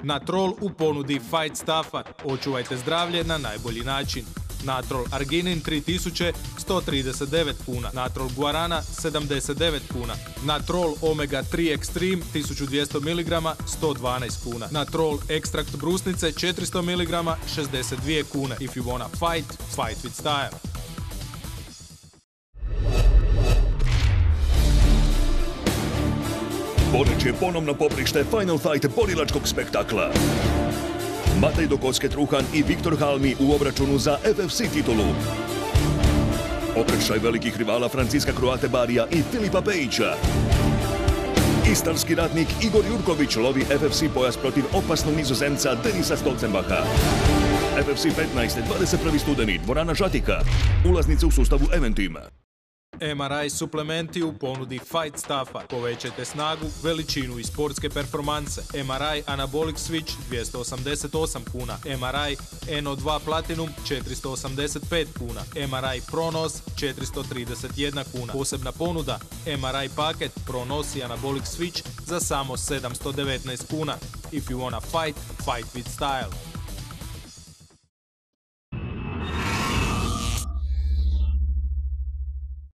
Natrol u ponudi Fight Staffa. Očuvajte zdravlje na najbolji način. Natrol Arginin 3000, 139 kuna. Natrol Guarana 79 kuna. Natrol Omega 3 Extreme 1200 mg 112 kuna. Natrol Ekstrakt brusnice 400 mg 62 kune. If you wanna fight, fight with style. Poneč je ponovno poprište Final Fight borilačkog spektakla. Matej Dokocke-Truhan i Viktor Halmi u obračunu za FFC titulu. Okršaj velikih rivala Franciska Croate Barija i Filipa Pejića. Istarski ratnik Igor Jurković lovi FFC pojas protiv opasnog Nizozemca Denisa Stolzenbacha. FFC 15. 21. studeni, dvorana Žatika. Ulaznice u sustavu Eventim. MRI suplementi u ponudi Fight Staffa. Povećajte snagu, veličinu i sportske performanse. MRI Anabolic Switch 288 kuna. MRI NO2 Platinum 485 kuna. MRI Pronos 431 kuna. Posebna ponuda MRI paket Pronos i Anabolic Switch za samo 719 kuna. If you wanna fight, fight with style.